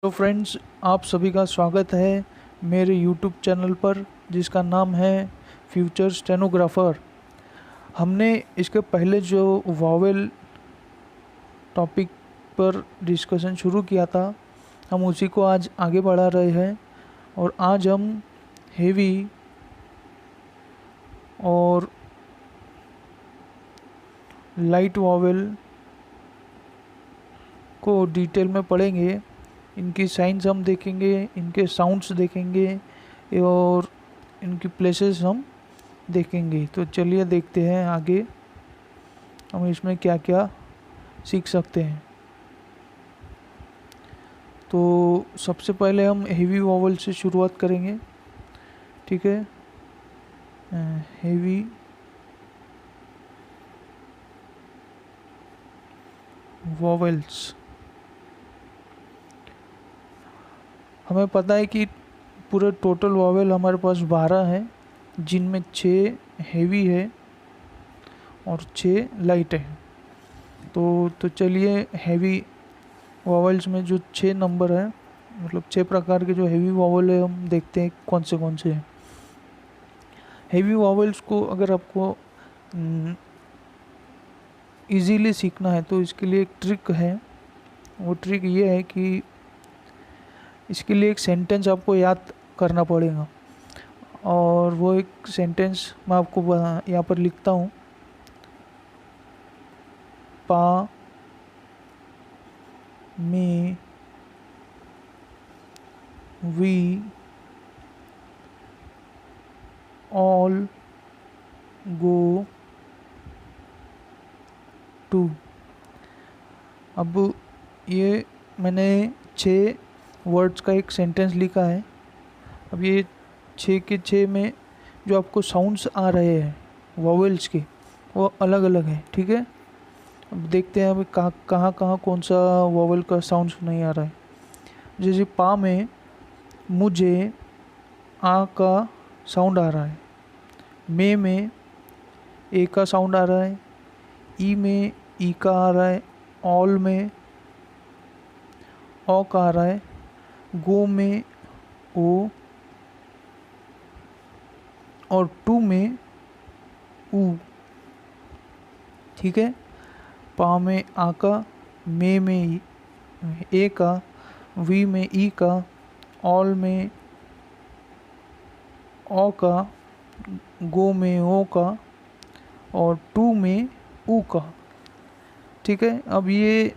तो फ्रेंड्स, आप सभी का स्वागत है मेरे यूट्यूब चैनल पर जिसका नाम है फ्यूचर स्टेनोग्राफर। हमने इसके पहले जो वॉवेल टॉपिक पर डिस्कशन शुरू किया था, हम उसी को आज आगे बढ़ा रहे हैं और आज हम हेवी और लाइट वॉवेल को डिटेल में पढ़ेंगे। इनकी साइंस हम देखेंगे, इनके साउंड्स देखेंगे और इनकी प्लेसेस हम देखेंगे। तो चलिए देखते हैं आगे हम इसमें क्या क्या सीख सकते हैं। तो सबसे पहले हम हेवी वॉवल से शुरुआत करेंगे, ठीक है। हेवी वॉवेल्स, हमें पता है कि पूरे टोटल वॉवेल हमारे पास 12 हैं, जिनमें 6 हेवी है और 6 लाइट है। तो चलिए हेवी वॉवेल्स में जो 6 नंबर है, मतलब 6 प्रकार के जो हेवी वॉवेल है, हम देखते हैं कौन से हैं। हेवी वॉवेल्स को अगर आपको इजीली सीखना है तो इसके लिए एक ट्रिक है। वो ट्रिक ये है कि इसके लिए एक सेंटेंस आपको याद करना पड़ेगा, और वो एक सेंटेंस मैं आपको यहाँ पर लिखता हूँ। पा में वी ऑल गो टू। अब ये मैंने 6 वर्ड्स का एक सेंटेंस लिखा है। अब ये 6 के 6 में जो आपको साउंड्स आ रहे हैं वॉवेल्स के, वो अलग अलग हैं, ठीक है। अब देखते हैं अभी कहाँ कहाँ कौन सा वॉवेल का साउंड्स नहीं आ रहा है। जैसे पा में मुझे आ का साउंड आ रहा है, में ए का साउंड आ रहा है, ई में ई का आ रहा है, ऑल में ओ का आ रहा है, गो में ओ, और टू में ऊ, ठीक है। पा में आ का, में ए का, वी में ई का, ऑल में ओ का, गो में ओ का, और टू में ऊ का, ठीक है। अब ये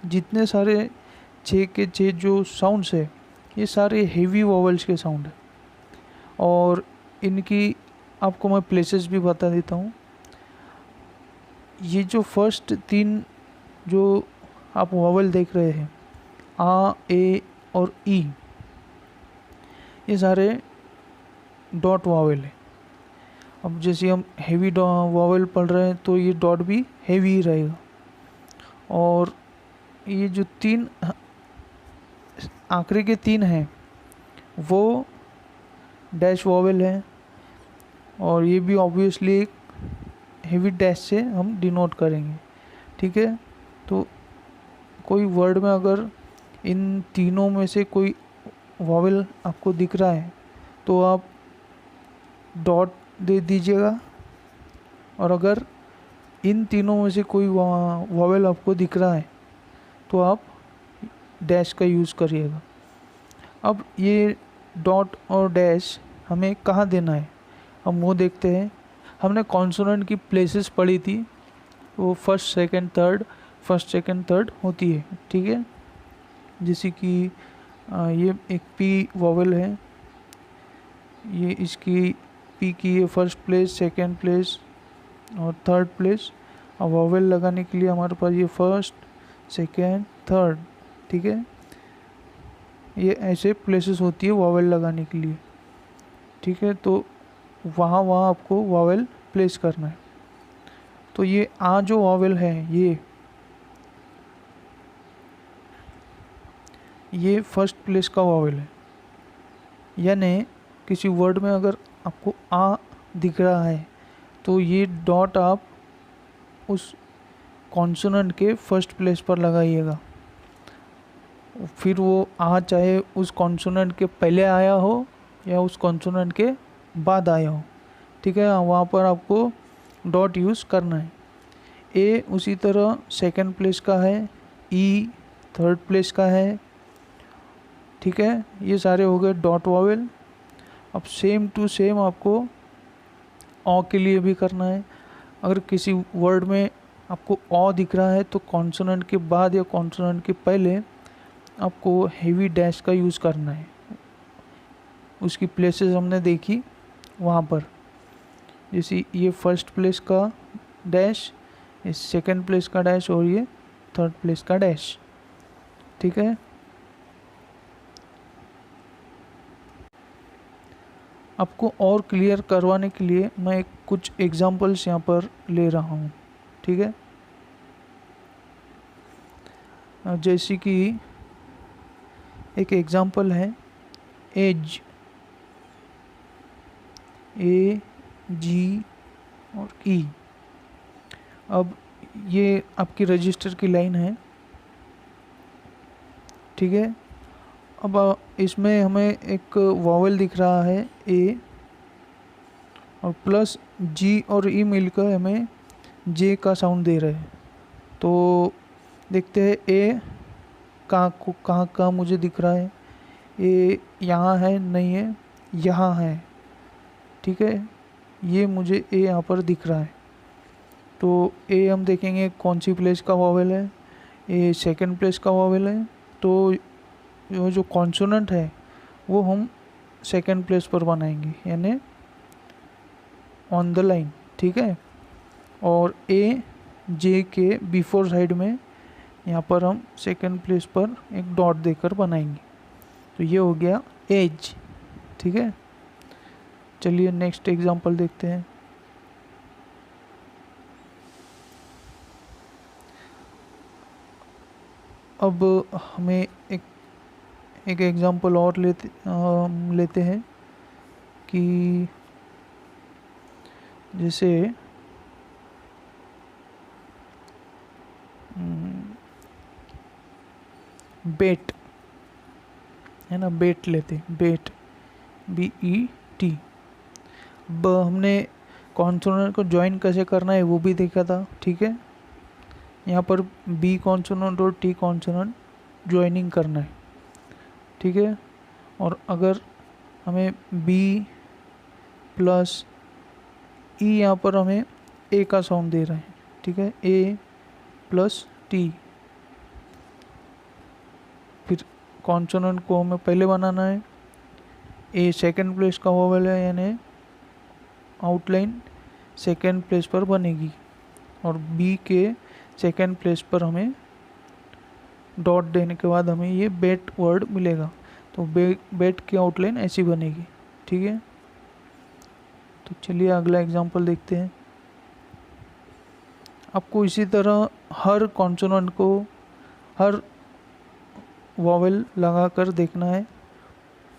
जितने सारे 6 के 6 जो साउंड्स है, ये सारे हेवी वॉवेल्स के साउंड है। और इनकी आपको मैं प्लेसेस भी बता देता हूँ। ये जो फर्स्ट 3 जो आप वॉवेल देख रहे हैं, आ, ए और ई, ये सारे डॉट वॉवेल है। अब जैसे हम हेवी वॉवेल पढ़ रहे हैं तो ये डॉट भी हेवी ही रहेगा। और ये जो 3 आखिरी के 3 हैं वो डैश वॉवेल है, और ये भी ऑब्वियसली एक हेवी डैश से हम डिनोट करेंगे, ठीक है। तो कोई वर्ड में अगर इन तीनों में से कोई वॉवेल आपको दिख रहा है तो आप डॉट दे दीजिएगा, और अगर इन तीनों में से कोई वॉवेल आपको दिख रहा है तो आप डैश का यूज़ करिएगा। अब ये डॉट और डैश हमें कहाँ देना है, हम वो देखते हैं। हमने कॉन्सोनेंट की प्लेसेस पढ़ी थी, वो फर्स्ट सेकंड थर्ड होती है, ठीक है। जैसे कि ये एक पी वॉवेल है, ये इसकी पी की ये फर्स्ट प्लेस, सेकंड प्लेस और थर्ड प्लेस। अब वॉवेल लगाने के लिए हमारे पास ये फर्स्ट, सेकंड, थर्ड, ठीक है। ये ऐसे प्लेसेस होती है वॉवेल लगाने के लिए, ठीक है। तो वहाँ आपको वॉवेल प्लेस करना है। तो ये आ जो वॉवेल है, ये फर्स्ट प्लेस का वॉवेल है। यानी किसी वर्ड में अगर आपको आ दिख रहा है तो ये डॉट आप उस कॉन्सोनेंट के फर्स्ट प्लेस पर लगाइएगा। फिर वो आ चाहे उस कॉन्सोनेंट के पहले आया हो या उस कॉन्सोनेंट के बाद आया हो, ठीक है, वहाँ पर आपको डॉट यूज़ करना है। ए उसी तरह सेकंड प्लेस का है, ई थर्ड प्लेस का है, ठीक है, ये सारे हो गए डॉट वॉवेल। अब सेम टू सेम आपको ऑ के लिए भी करना है। अगर किसी वर्ड में आपको ऑ दिख रहा है तो कॉन्सोनेंट के बाद या कॉन्सोनेंट के पहले आपको हेवी डैश का यूज़ करना है। उसकी प्लेसेस हमने देखी वहाँ पर, जैसे ये फर्स्ट प्लेस का डैश, ये सेकंड प्लेस का डैश और ये थर्ड प्लेस का डैश, ठीक है। आपको और क्लियर करवाने के लिए मैं कुछ एग्जांपल्स यहाँ पर ले रहा हूँ, ठीक है। जैसे कि एक एग्जांपल है एज, ए जी और ई। अब ये आपकी रजिस्टर की लाइन है, ठीक है। अब इसमें हमें एक वॉवेल दिख रहा है ए, और प्लस जी और ई मिलकर हमें जे का साउंड दे रहे हैं। तो देखते हैं ए कहाँ मुझे दिख रहा है। ए यहाँ है, नहीं है, यहाँ है, ठीक है, ये मुझे ए यहाँ पर दिख रहा है। तो ए हम देखेंगे कौन सी प्लेस का वॉवेल है, ए सेकंड प्लेस का वॉवेल है। तो जो कॉन्सोनेंट है वो हम सेकंड प्लेस पर बनाएंगे, यानी ऑन द लाइन, ठीक है। और ए जे के बिफोर साइड में यहाँ पर हम सेकंड प्लेस पर एक डॉट देकर बनाएंगे। तो ये हो गया एज, ठीक है। चलिए नेक्स्ट एग्जांपल देखते हैं। अब हमें एक एग्जांपल और लेते हैं कि जैसे बेट है ना, बेट लेते, बेट BET। अब हमने कॉन्सोनेंट को ज्वाइन कैसे करना है वो भी देखा था, ठीक है। यहाँ पर बी कॉन्सोनेंट और टी कॉन्सोनेंट ज्वाइनिंग करना है, ठीक है। और अगर हमें बी प्लस ई यहाँ पर हमें ए का साउंड दे रहा है, ठीक है, ए प्लस टी। फिर कॉन्सोनेंट को हमें पहले बनाना है। ए सेकंड प्लेस का वोवेल है, यानी आउटलाइन सेकंड प्लेस पर बनेगी, और बी के सेकंड प्लेस पर हमें डॉट देने के बाद हमें ये बेट वर्ड मिलेगा। तो बेट की आउटलाइन ऐसी बनेगी, ठीक है। तो चलिए अगला एग्जांपल देखते हैं। आपको इसी तरह हर कॉन्सोनेंट को, हर वॉवेल लगा कर देखना है।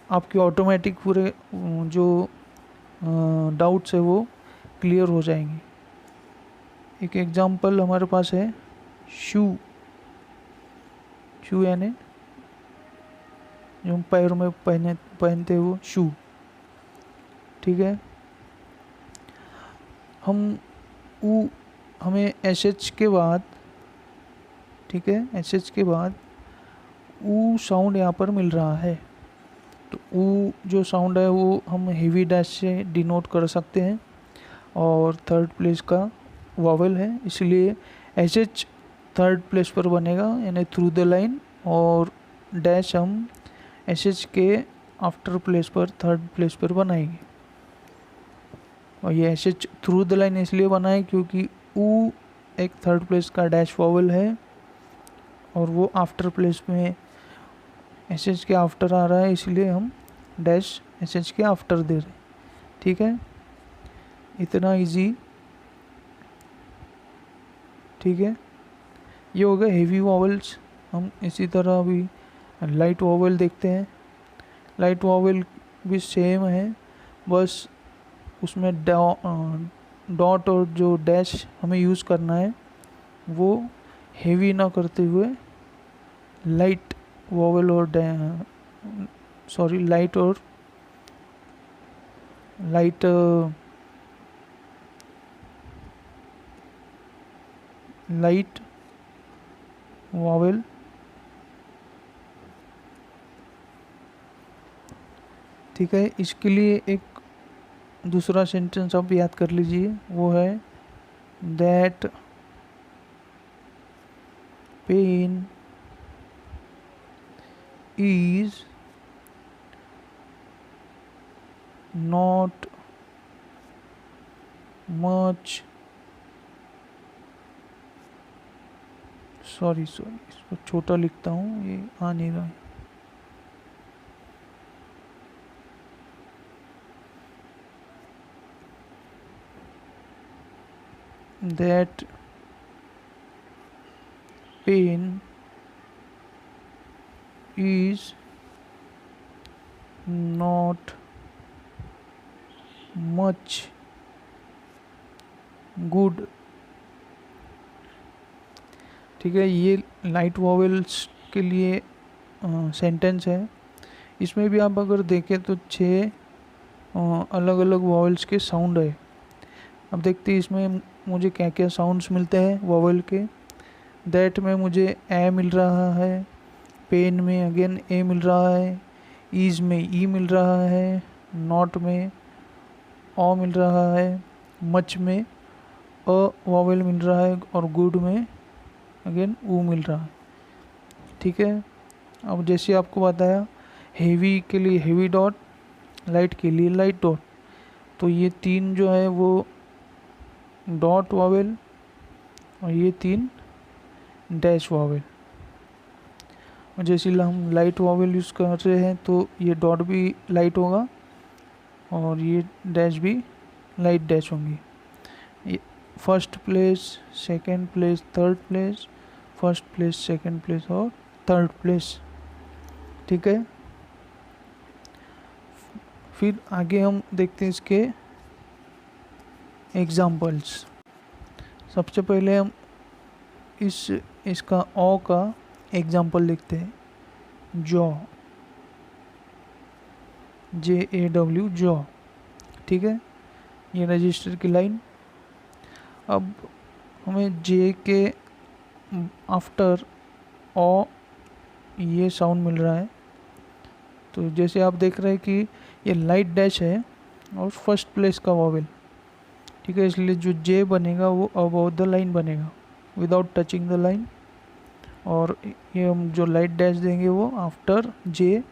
आपकी ऑटोमेटिक पूरे जो डाउट्स है वो क्लियर हो जाएंगे। एक एग्जांपल हमारे पास है शू। शू यानी जो हम पैरों में पहनते हो शू, ठीक है। हमें SH के बाद, ठीक है, SH के बाद ऊ साउंड यहाँ पर मिल रहा है। तो ऊ जो साउंड है वो हम हेवी डैश से डिनोट कर सकते हैं, और थर्ड प्लेस का वॉवेल है, इसलिए SH थर्ड प्लेस पर बनेगा, यानी थ्रू द लाइन, और डैश हम SH के आफ्टर प्लेस पर थर्ड प्लेस पर बनाएंगे। और ये SH थ्रू द लाइन इसलिए बना है क्योंकि ऊ एक थर्ड प्लेस का डैश वॉवेल है, और वो आफ्टर प्लेस में SH के आफ्टर आ रहा है, इसलिए हम डैश SH के आफ्टर दे रहे हैं, ठीक है। इतना इजी, ठीक है। ये हो गए हेवी वॉवेल्स। हम इसी तरह अभी लाइट वॉवेल देखते हैं। लाइट वॉवेल भी सेम है, बस उसमें डॉट और जो डैश हमें यूज़ करना है वो हेवी ना करते हुए लाइट वॉवेल और सॉरी लाइट और लाइट लाइट वॉवेल। ठीक है, इसके लिए एक दूसरा सेंटेंस आप याद कर लीजिए, वो है that pain is not much, sorry इसको छोटा लिखता हूँ, ये आ नहीं रहा है। That pain is not much good। ठीक है, ये लाइट वॉवेल्स के लिए सेंटेंस है। इसमें भी आप अगर देखें तो 6 अलग अलग वॉवेल्स के साउंड है। अब देखते हैं इसमें मुझे क्या क्या साउंड्स मिलते हैं वॉवेल के। दैट में मुझे ए मिल रहा है, पेन में अगेन ए मिल रहा है, ईज में ई मिल रहा है, नॉट में ओ मिल रहा है, मच में अ वॉवेल मिल रहा है और गुड में अगेन ऊ मिल रहा है। ठीक है, अब जैसे आपको बताया हेवी के लिए हेवी डॉट, लाइट के लिए लाइट डॉट, तो ये 3 जो है वो डॉट वॉवेल और ये 3 डैश वॉवेल। और जैसे हम लाइट वॉवेल यूज़ कर रहे हैं तो ये डॉट भी लाइट होगा और ये डैश भी लाइट डैश होंगी। ये first place, second place, third place, first place, second place और थर्ड प्लेस। ठीक है, फिर आगे हम देखते हैं इसके एग्जाम्पल्स। सबसे पहले हम इसका ओ का एग्जाम्पल लिखते हैं, जॉ, JAW जॉ। ठीक है, ये रजिस्टर की लाइन। अब हमें जे के आफ्टर ओ ये साउंड मिल रहा है, तो जैसे आप देख रहे हैं कि ये लाइट डैश है और फर्स्ट प्लेस का वॉवेल। ठीक है, इसलिए जो जे बनेगा वो अबव द लाइन बनेगा विदाउट टचिंग द लाइन, और ये हम जो लाइट डैश देंगे वो आफ्टर जे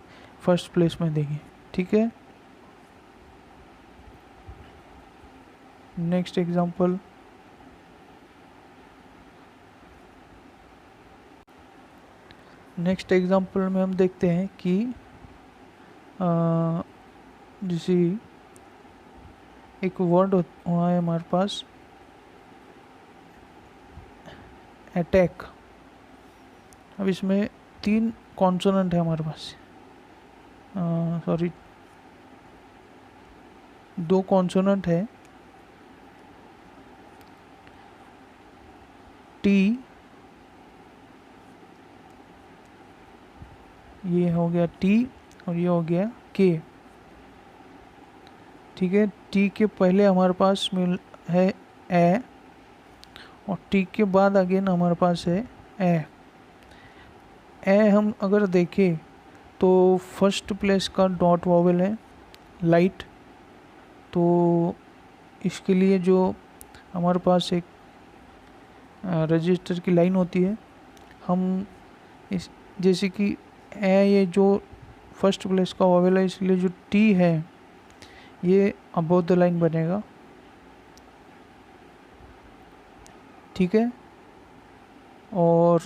फर्स्ट प्लेस में देंगे। ठीक है, नेक्स्ट एग्जांपल, नेक्स्ट एग्जांपल में हम देखते हैं कि जैसे एक वर्ड हुआ है हमारे पास अटैक। अब इसमें 3 कॉन्सोनेंट है हमारे पास, सॉरी 2 कॉन्सोनेंट है, टी, ये हो गया टी और ये हो गया के। ठीक है, टी के पहले हमारे पास मिल है ए और टी के बाद अगेन हमारे पास है ए। हम अगर देखें तो फर्स्ट प्लेस का डॉट वॉवेल है लाइट, तो इसके लिए जो हमारे पास एक रजिस्टर की लाइन होती है, हम इस जैसे कि ए ये जो फर्स्ट प्लेस का वॉवेल है, इसलिए जो टी है ये अबव द लाइन बनेगा। ठीक है, और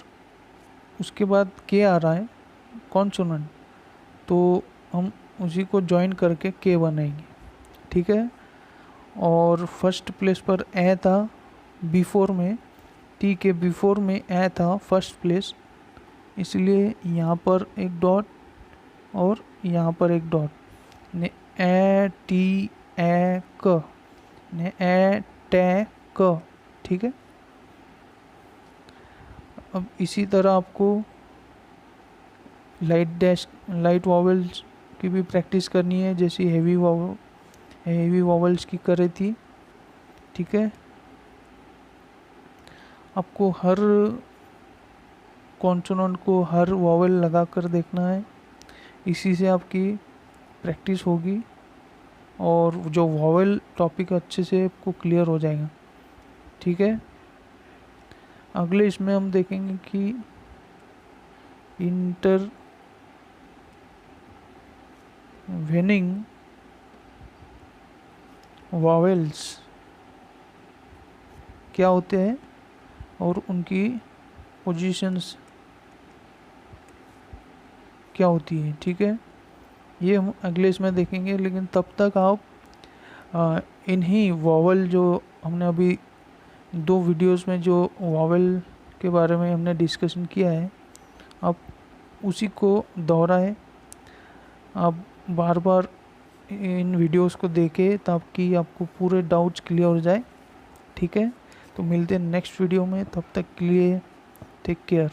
उसके बाद के आ रहा है कॉन्सोनेंट, तो हम उसी को ज्वाइन करके के बनाएंगे। ठीक है, और फर्स्ट प्लेस पर ए था बिफोर में, टी के बिफोर में ए था फर्स्ट प्लेस, इसलिए यहाँ पर एक डॉट और यहाँ पर एक डॉट ने ए टी ए क ने ए टे क। ठीक है, अब इसी तरह आपको लाइट वॉवल्स की भी प्रैक्टिस करनी है, जैसी हेवी वॉवल्स की कर रही थी। ठीक है, आपको हर कॉन्सोनेंट को हर वॉवल लगा कर देखना है, इसी से आपकी प्रैक्टिस होगी और जो वॉवल टॉपिक अच्छे से आपको क्लियर हो जाएगा। ठीक है, अगले इसमें हम देखेंगे कि इंटरवेनिंग वॉवेल्स क्या होते हैं और उनकी पोजीशंस क्या होती है। ठीक है, ये हम अगले इसमें देखेंगे, लेकिन तब तक आप इन्हीं वॉवल जो हमने अभी 2 वीडियोस में जो वॉवल के बारे में हमने डिस्कशन किया है, आप उसी को दोहराएं, आप बार बार इन वीडियोस को देखें ताकि आपको पूरे डाउट्स क्लियर हो जाए। ठीक है, तो मिलते हैं नेक्स्ट वीडियो में, तब तक के लिए टेक केयर।